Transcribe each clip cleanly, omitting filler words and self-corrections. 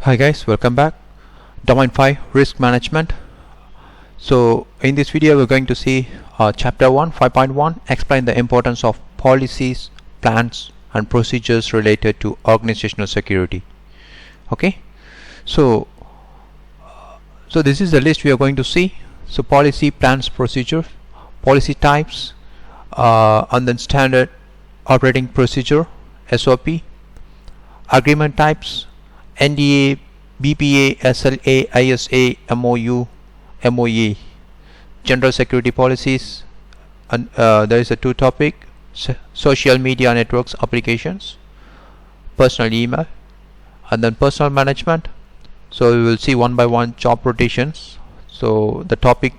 Hi guys, welcome back. Domain 5 Risk Management. So in this video we're going to see chapter 1 5.1 explain the importance of policies, plans and procedures related to organizational security. Okay, so this is the list we are going to see. So policy, plans, procedure, policy types, and then standard operating procedure SOP, agreement types, NDA, BPA, SLA, ISA, MOU, MOE, general security policies, and there is a two topic, social media networks applications, personal email, and then personal management. So we will see one by one job rotations. So the topic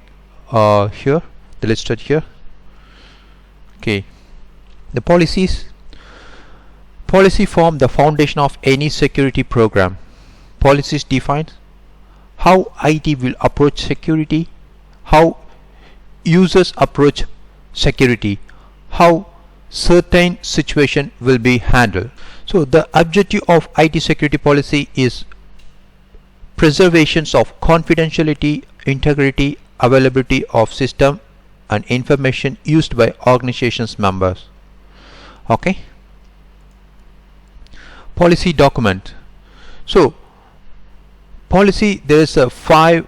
here, the listed here. Okay, the policies. Policy form the foundation of any security program. Policies define how IT will approach security, how users approach security, how certain situation will be handled. So the objective of IT security policy is preservation of confidentiality, integrity, availability of system and information used by organizations members. Okay. Policy document. So policy, there is a four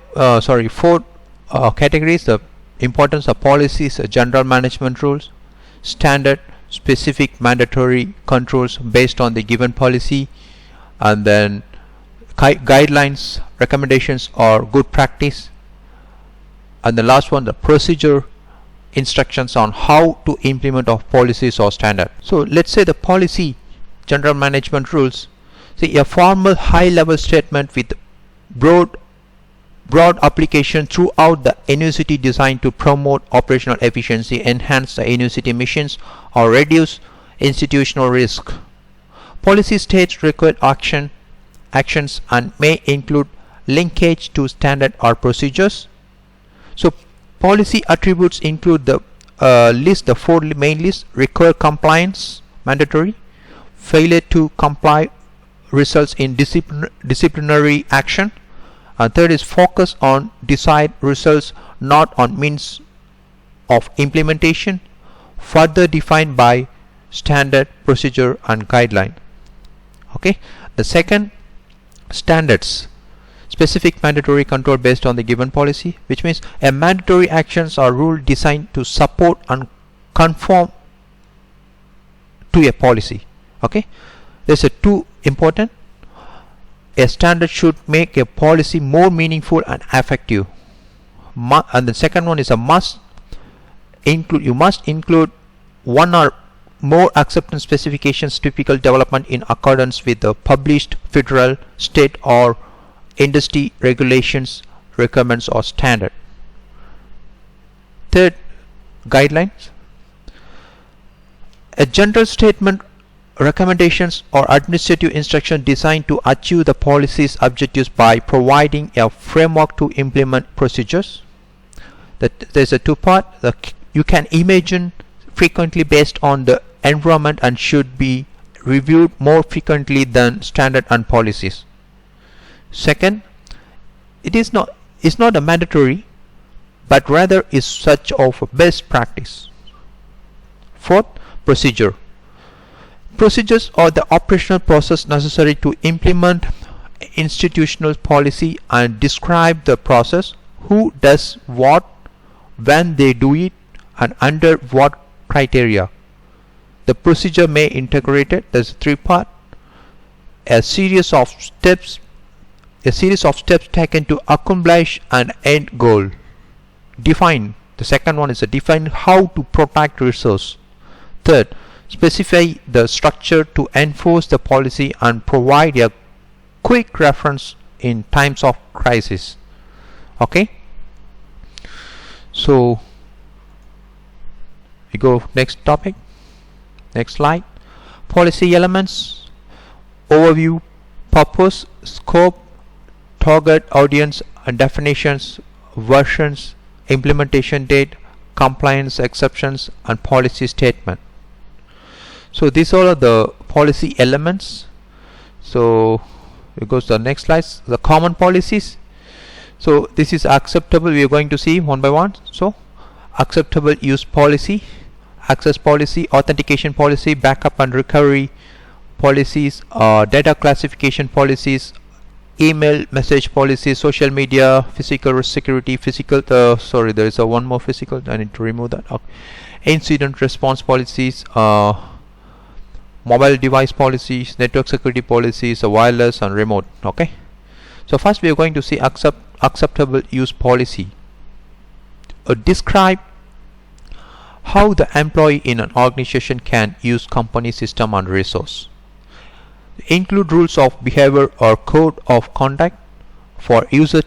categories. The importance of policies: general management rules, standard, specific, mandatory controls based on the given policy, and then guidelines, recommendations or good practice, and the last one, the procedure, instructions on how to implement of policies or standard. So let's say the policy, general management rules. See, a formal high-level statement with broad application throughout the university designed to promote operational efficiency, enhance the university missions, or reduce institutional risk. Policy states required actions and may include linkage to standard or procedures. So policy attributes include the the four main lists: require compliance, mandatory; failure to comply results in disciplinary action; and third is focus on desired results, not on means of implementation, further defined by standard, procedure and guideline. Okay, the second, standards, specific, mandatory, control based on the given policy, which means a mandatory actions or rule designed to support and conform to a policy. Okay, there's a two important. A standard should make a policy more meaningful and effective. And the second one is a must include. You must include one or more acceptance specifications, typical development in accordance with the published federal, state or industry regulations, requirements or standard. Third, guidelines. A general statement, recommendations or administrative instruction designed to achieve the policy's objectives by providing a framework to implement procedures. There's a two-part. You can imagine frequently based on the environment and should be reviewed more frequently than standard and policies. Second, it's not a mandatory, but rather is such of a best practice. Fourth, procedure. Procedures are the operational process necessary to implement institutional policy and describe the process, who does what, when they do it, and under what criteria. The procedure may integrate it. There's three part. A series of steps taken to accomplish an end goal. Define. The second one is a define how to protect resource. Third, specify the structure to enforce the policy and provide a quick reference in times of crisis. Okay, so we go next topic, next slide. Policy elements: overview, purpose, scope, target audience and definitions, versions, implementation date, compliance exceptions and policy statement. So these all are the policy elements. So it goes to the next slide, the common policies. So this is acceptable, we are going to see one by one. So acceptable use policy, access policy, authentication policy, backup and recovery policies, data classification policies, email message policies, social media, physical security, physical sorry, there is a one more physical, I need to remove that. Okay. Incident response policies, mobile device policies, network security policies, wireless and remote. Okay, so first we are going to see acceptable use policy. Describe how the employee in an organization can use company system and resource. Include rules of behavior or code of conduct for user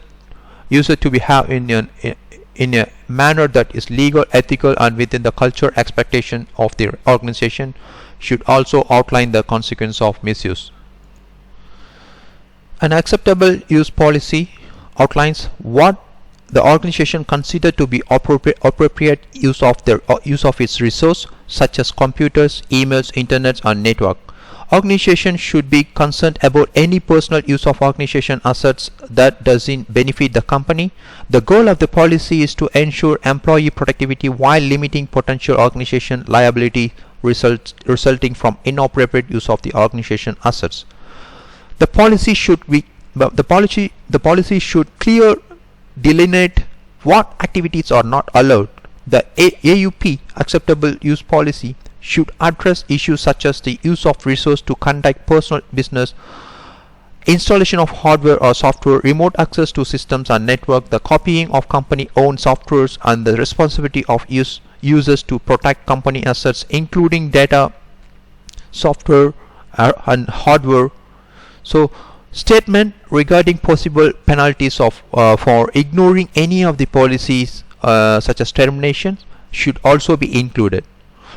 to behave in a manner that is legal, ethical and within the culture expectation of the organization. Should also outline the consequence of misuse. An acceptable use policy outlines what the organization consider to be appropriate use of its resource, such as computers, emails, internet and network. Organization should be concerned about any personal use of organization assets that doesn't benefit the company. The goal of the policy is to ensure employee productivity while limiting potential organization liability resulting from inappropriate use of the organization assets. The policy should clear delineate what activities are not allowed. The AUP acceptable use policy should address issues such as the use of resource to conduct personal business, installation of hardware or software, remote access to systems and network, the copying of company owned softwares and the responsibility of users to protect company assets including data, software and hardware. So statement regarding possible penalties for ignoring any of the policies such as termination should also be included.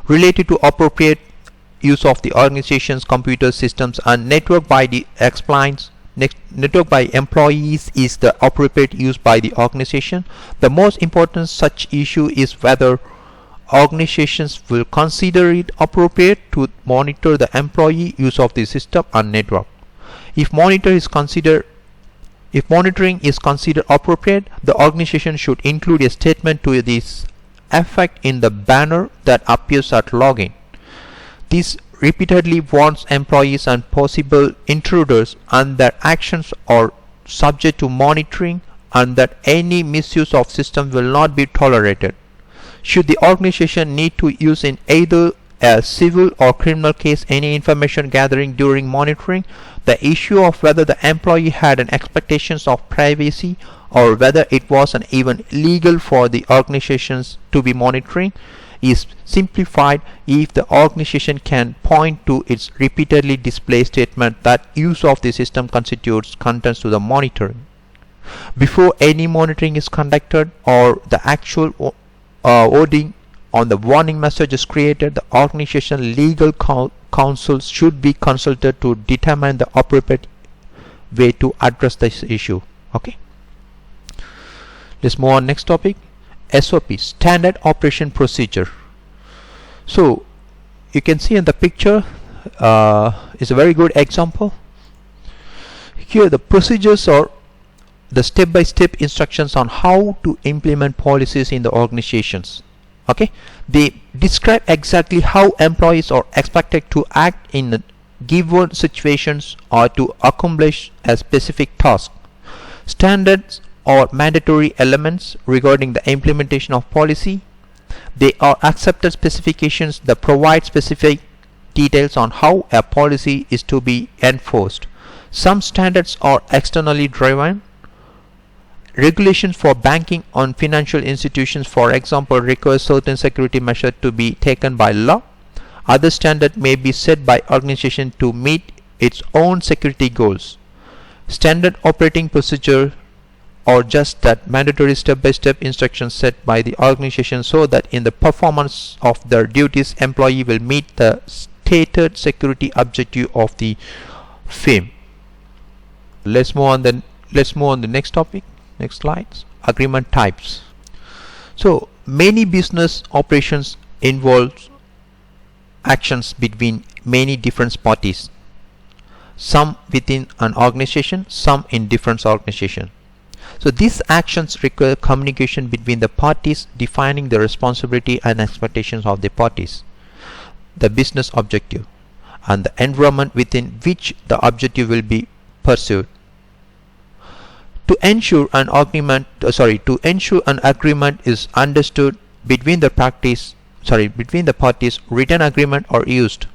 Related to appropriate use of the organization's computer systems and network by the network by employees is the appropriate use by the organization. The most important such issue is whether organizations will consider it appropriate to monitor the employee use of the system and network. If monitoring is considered appropriate, the organization should include a statement to this effect in the banner that appears at login. This repeatedly warns employees and possible intruders and their actions are subject to monitoring and that any misuse of system will not be tolerated. Should the organization need to use in either a civil or criminal case any information gathering during monitoring, the issue of whether the employee had an expectations of privacy or whether it wasn't even legal for the organizations to be monitoring is simplified if the organization can point to its repeatedly displayed statement that use of the system constitutes contents to the monitoring. Before any monitoring is conducted or the actual wording on the warning message is created, the organization legal counsel should be consulted to determine the appropriate way to address this issue. Okay, let's move on. Next topic, SOP, standard operation procedure. So you can see in the picture is a very good example. Here the procedures are the step-by-step instructions on how to implement policies in the organizations. Okay, they describe exactly how employees are expected to act in given situations or to accomplish a specific task. Standards are mandatory elements regarding the implementation of policy. They are accepted specifications that provide specific details on how a policy is to be enforced. Some standards are externally driven. Regulations for banking on financial institutions, for example, require certain security measures to be taken by law. Other standards may be set by organization to meet its own security goals. Standard operating procedure or just that mandatory step-by-step instructions set by the organization so that in the performance of their duties employee will meet the stated security objective of the firm. Let's move on the next topic. Next slides. Agreement types. So many business operations involve actions between many different parties. some within an organization, some in different organizations. So these actions require communication between the parties, defining the responsibility and expectations of the parties, the business objective, and the environment within which the objective will be pursued. To ensure an agreement is understood between the parties, written agreement are used.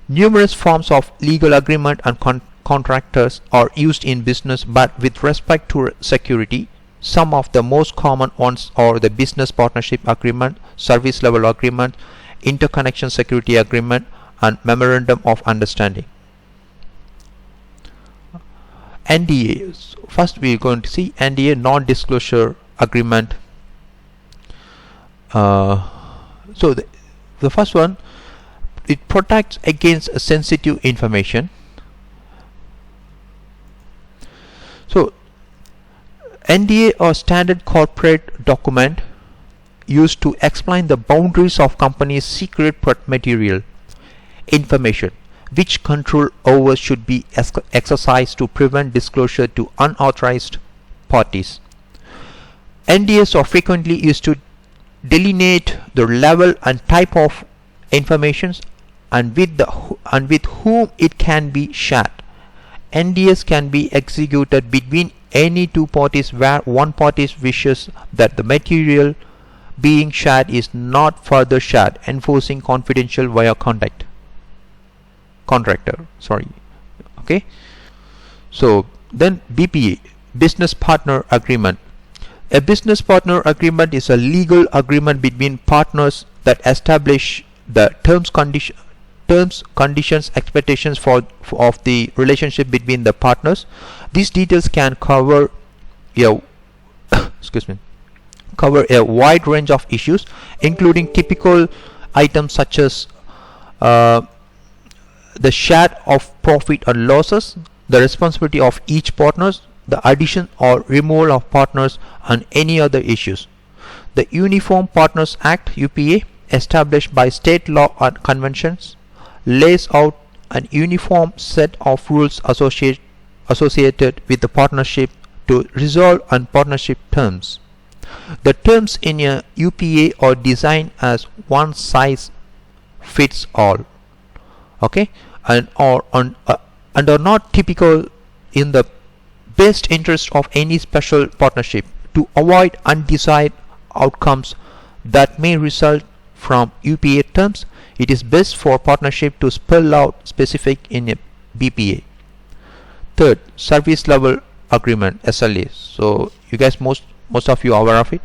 Numerous forms of legal agreement and contractors are used in business, but with respect to security, some of the most common ones are the business partnership agreement, service level agreement, interconnection security agreement, and memorandum of understanding. NDA. First we are going to see NDA, non-disclosure agreement. So the first one, it protects against sensitive information. So NDA or standard corporate document used to explain the boundaries of company's secret material information, which control over should be exercised to prevent disclosure to unauthorized parties. NDAs are frequently used to delineate the level and type of information and with whom it can be shared. NDAs can be executed between any two parties where one party wishes that the material being shared is not further shared, enforcing confidential via contractor. Okay. So then BPA, business partner agreement. A business partner agreement is a legal agreement between partners that establish the terms, conditions, expectations of the relationship between the partners. These details can cover a wide range of issues, including typical items such as the share of profit or losses, the responsibility of each partner, the addition or removal of partners, and any other issues. The Uniform Partners Act (UPA), established by state law and conventions, lays out an uniform set of rules associated with the partnership to resolve on partnership terms. The terms in a UPA are designed as one size fits all, okay, and are not typical in the best interest of any special partnership to avoid undesired outcomes that may result from UPA terms. It is best for partnership to spell out specific in a BPA. Third, service level agreement, SLA. So you guys, most of you are aware of it.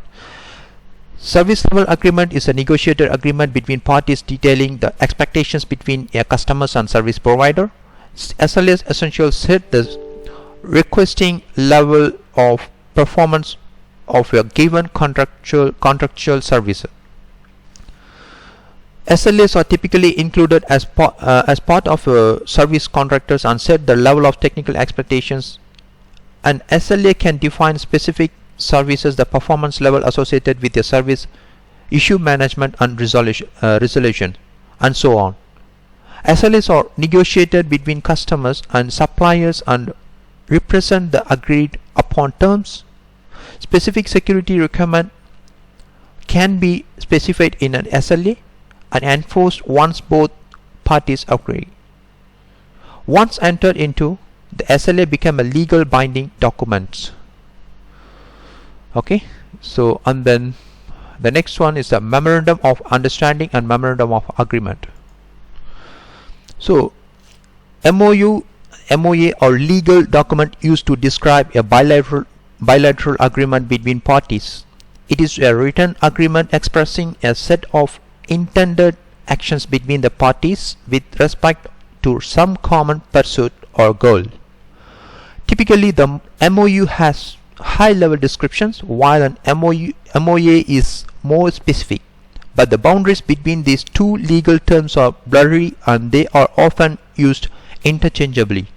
Service level agreement is a negotiated agreement between parties detailing the expectations between a customers and service provider. SLAs essentially set the requesting level of performance of a given contractual service. SLAs are typically included as part of service contractors and set the level of technical expectations. An SLA can define specific services, the performance level associated with a service, issue management and resolution, and so on. SLAs are negotiated between customers and suppliers and represent the agreed upon terms. Specific security requirement can be specified in an SLA and enforced once both parties agree. Once entered into, the SLA become a legal binding document. Okay, so and then the next one is the memorandum of understanding and memorandum of agreement. So MOU, MOA or legal document used to describe a bilateral agreement between parties. It is a written agreement expressing a set of intended actions between the parties with respect to some common pursuit or goal. Typically the MOU has high level descriptions while an MOA is more specific, but the boundaries between these two legal terms are blurry and they are often used interchangeably.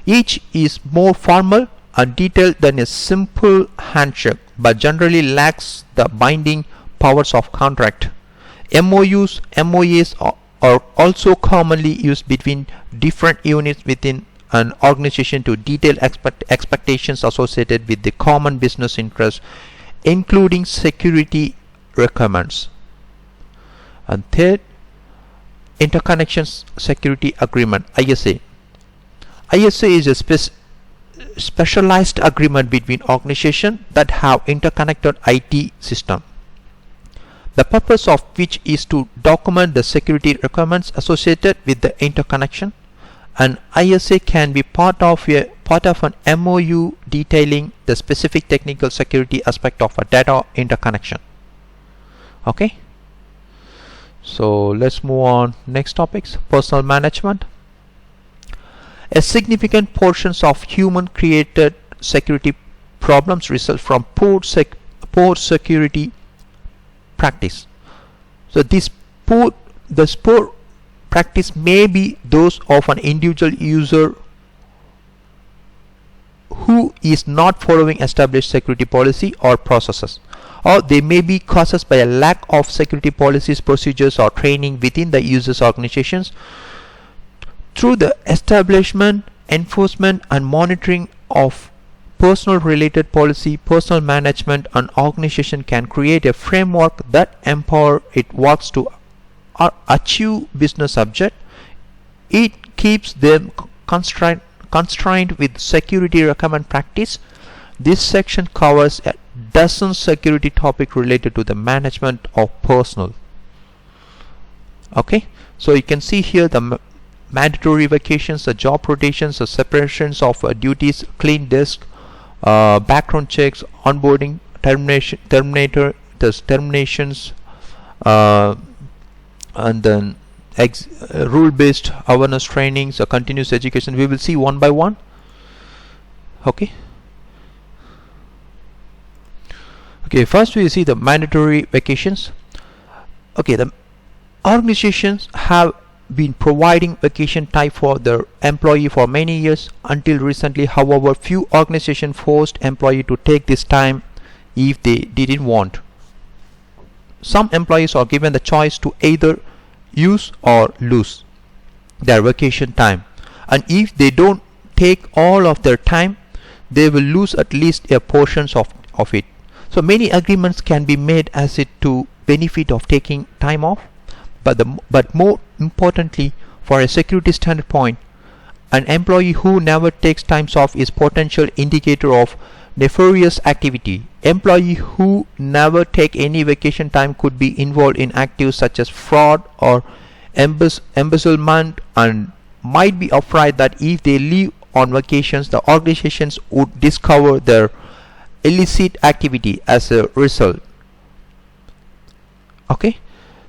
Each is more formal and detailed than a simple handshake, but generally lacks the binding powers of contract. MOUs, MOAs are also commonly used between different units within an organization to detail expectations associated with the common business interest, including security requirements. And third, Interconnection Security Agreement, ISA. ISA is a specialized agreement between organizations that have interconnected IT systems, the purpose of which is to document the security requirements associated with the interconnection. An ISA can be part of an MOU detailing the specific technical security aspect of a data interconnection. Okay, so let's move on. Next topics: personal management. A significant portions of human created security problems result from poor security practice. So this poor practice may be those of an individual user who is not following established security policy or processes, or they may be caused by a lack of security policies, procedures, or training within the user's organizations. Through the establishment, enforcement, and monitoring of personal related policy, personal management and organization can create a framework that empower it works to achieve business object. It keeps them constrained with security requirement practice. This section covers a dozen security topics related to the management of personnel. Okay, so you can see here the mandatory vacations, the job rotations, the separations of duties, clean desk, background checks, onboarding, terminations, and then rule-based awareness trainings, continuous education. We will see one by one. Okay. Okay, first we see the mandatory vacations. Okay, the organizations have been providing vacation time for their employee for many years. Until recently, however, few organizations forced employee to take this time if they didn't want. Some employees are given the choice to either use or lose their vacation time, and if they don't take all of their time, they will lose at least a portion of it. So many agreements can be made as it to benefit of taking time off, but more importantly, for a security standpoint, an employee who never takes time off is potential indicator of nefarious activity. Employee who never take any vacation time could be involved in activities such as fraud or embezzlement, and might be afraid that if they leave on vacations, the organizations would discover their illicit activity as a result. Okay,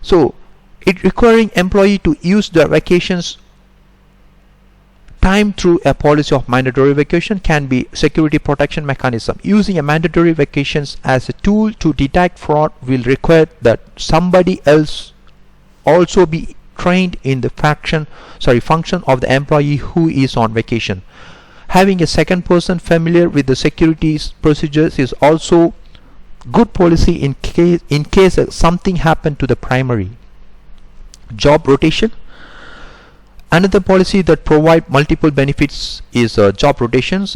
so it requiring employee to use their vacations time through a policy of mandatory vacation can be security protection mechanism. Using a mandatory vacations as a tool to detect fraud will require that somebody else also be trained in the function of the employee who is on vacation. Having a second person familiar with the security procedures is also good policy in case something happened to the primary. Job rotation. Another policy that provide multiple benefits is job rotations.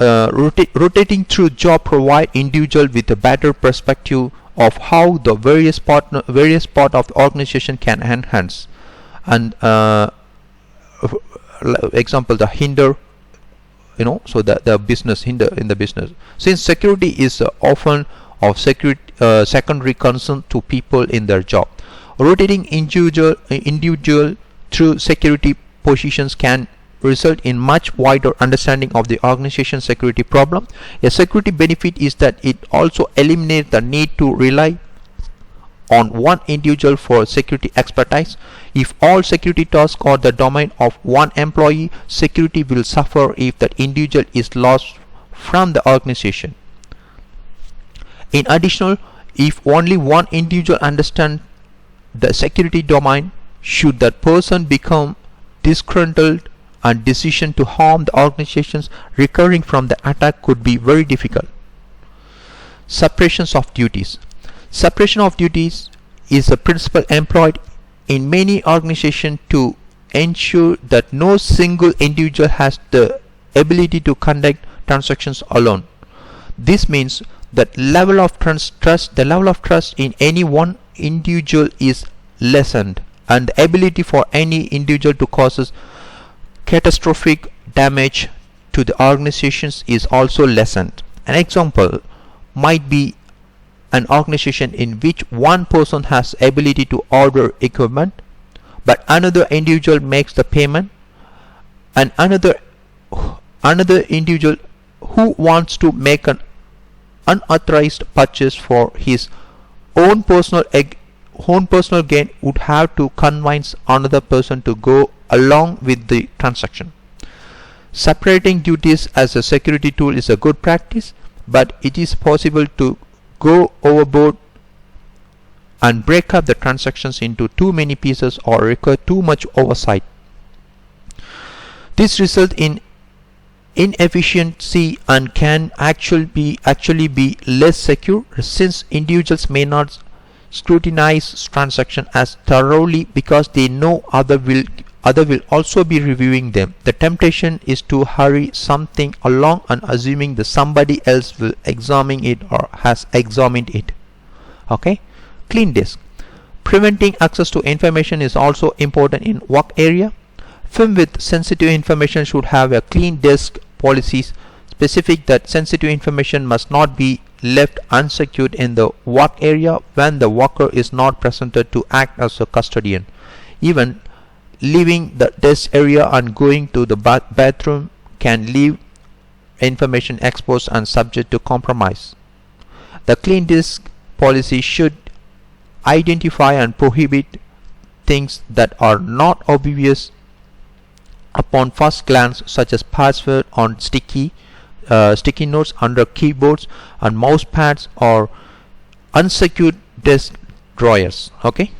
Rotating through job provide individual with a better perspective of how the various part of the organization can enhance. And example, the hinder, so the business hinder in the business. Since security is often of secondary concern to people in their job, rotating individual through security positions can result in much wider understanding of the organization's security problem. A security benefit is that it also eliminates the need to rely on one individual for security expertise. If all security tasks are the domain of one employee, security will suffer if that individual is lost from the organization. In addition, if only one individual understands the security domain, should that person become disgruntled, and decision to harm the organizations recurring from the attack could be very difficult. Separations of duties. Separation of duties is a principle employed in many organizations to ensure that no single individual has the ability to conduct transactions alone. This means that the level of trust in any one individual is lessened, and the ability for any individual to cause catastrophic damage to the organizations is also lessened. An example might be an organization in which one person has ability to order equipment, but another individual makes the payment, and another individual who wants to make an unauthorized purchase for his own personal gain would have to convince another person to go along with the transaction. Separating duties as a security tool is a good practice, but it is possible to go overboard and break up the transactions into too many pieces or require too much oversight. This results in inefficiency and can actually be less secure, since individuals may not scrutinize transactions as thoroughly because they know other will also be reviewing them. The temptation is to hurry something along and assuming that somebody else will examine it or has examined it. Okay, clean disk. Preventing access to information is also important in work area. Firms with sensitive information should have a clean disk policies specific that sensitive information must not be left unsecured in the work area when the worker is not presented to act as a custodian. Even leaving the desk area and going to the bathroom can leave information exposed and subject to compromise. The clean disk policy should identify and prohibit things that are not obvious upon first glance, such as password on sticky notes under keyboards and mouse pads or unsecured desk drawers. Okay.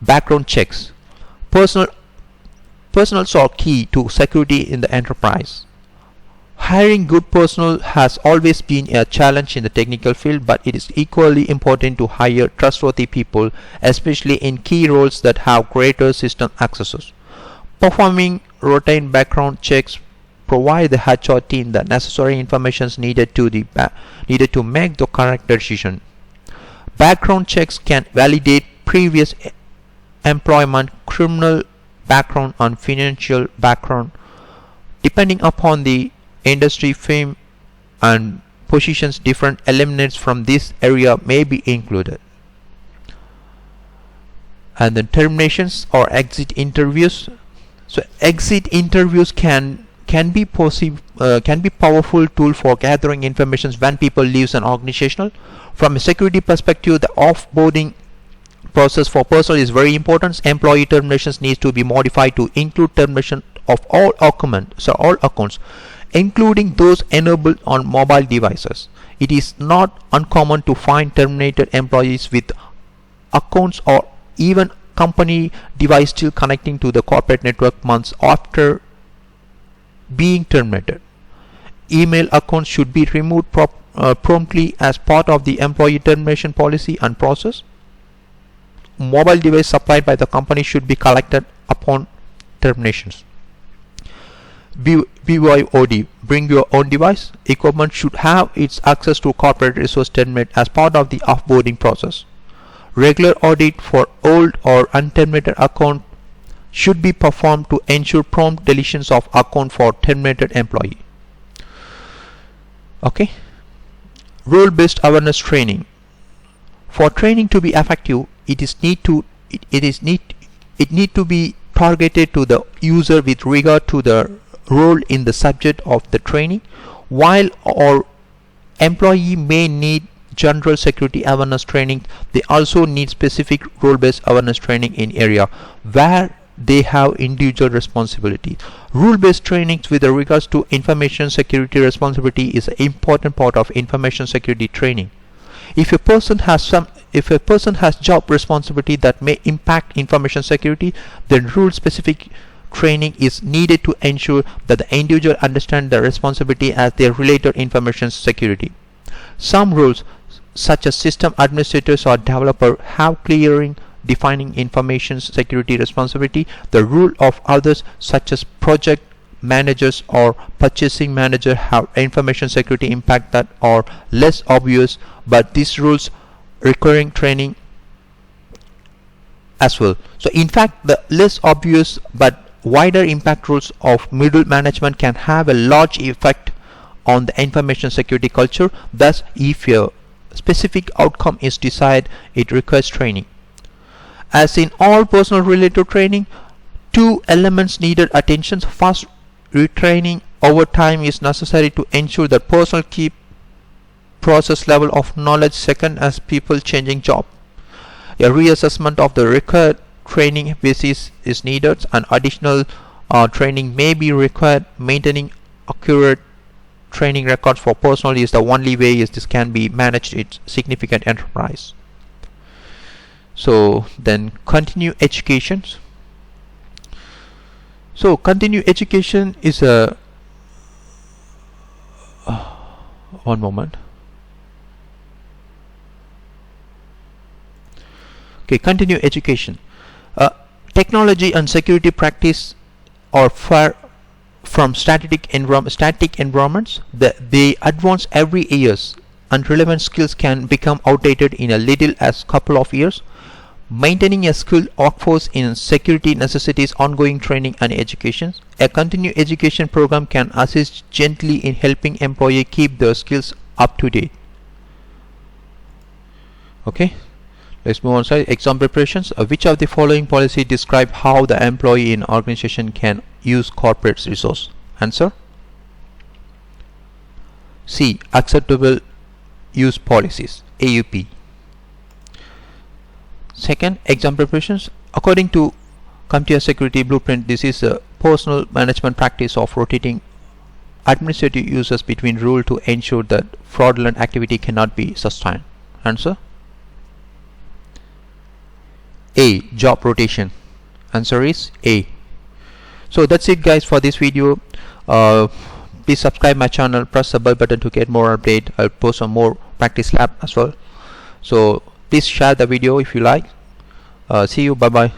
Background checks. Personals are key to security in the enterprise. Hiring good personnel has always been a challenge in the technical field, but it is equally important to hire trustworthy people, especially in key roles that have greater system accesses. Performing routine background checks provide the HR team the necessary information needed to make the correct decision. Background checks can validate previous employment, criminal background, and financial background. Depending upon the industry, firm, and positions, different elements from this area may be included. And then terminations or exit interviews. So exit interviews can be powerful tool for gathering information when people leave an organization. From a security perspective, the offboarding process for personnel is very important. Employee terminations needs to be modified to include termination of all accounts, including those enabled on mobile devices. It is not uncommon to find terminated employees with accounts or even company device still connecting to the corporate network months after being terminated. Email accounts should be removed promptly as part of the employee termination policy and process. Mobile device supplied by the company should be collected upon terminations. BYOD, bring your own device. Equipment should have its access to corporate resource terminated as part of the offboarding process. Regular audit for old or unterminated account should be performed to ensure prompt deletions of account for terminated employee. Okay. Role-based awareness training. For training to be effective, it need to be targeted to the user with regard to the role in the subject of the training. While our employee may need general security awareness training, they also need specific role-based awareness training in area where they have individual responsibility. Rule-based trainings with regards to information security responsibility is an important part of information security training. If a person has job responsibility that may impact information security, then rule-specific training is needed to ensure that the individual understands the responsibility as they relate to information security. Some roles, such as system administrators or developer, have clearing defining information security responsibility. The role of others such as project managers or purchasing manager have information security impact that are less obvious, but these rules requiring training as well. So in fact, the less obvious but wider impact rules of middle management can have a large effect on the information security culture. Thus, if a specific outcome is desired, it requires training. As in all personnel related training, two elements needed attention. First, retraining over time is necessary to ensure that personnel keep process level of knowledge. Second, as people changing job, a reassessment of the required training basis is needed, and additional training may be required. Maintaining accurate training records for personnel is the only way this can be managed in significant enterprise. So then continue education. So continue education is a one moment. Okay, continue education. Technology and security practice are far from static environments. They advance every years, and relevant skills can become outdated in a little as couple of years. Maintaining a skilled workforce in security necessitates ongoing training and education. A continuing education program can assist gently in helping employees keep their skills up to date. Okay, let's move on. Exam preparations. Which of the following policy describe how the employee in organization can use corporate resource? Answer C. Acceptable use policies, AUP. Second, exam preparations. According to CompTIA Security Blueprint, this is a personal management practice of rotating administrative users between role to ensure that fraudulent activity cannot be sustained. Answer A. Job rotation. Answer is A. So that's it guys for this video. Please subscribe my channel, press the bell button to get more update. I'll post some more practice lab as well. So please share the video if you like. See you. Bye bye.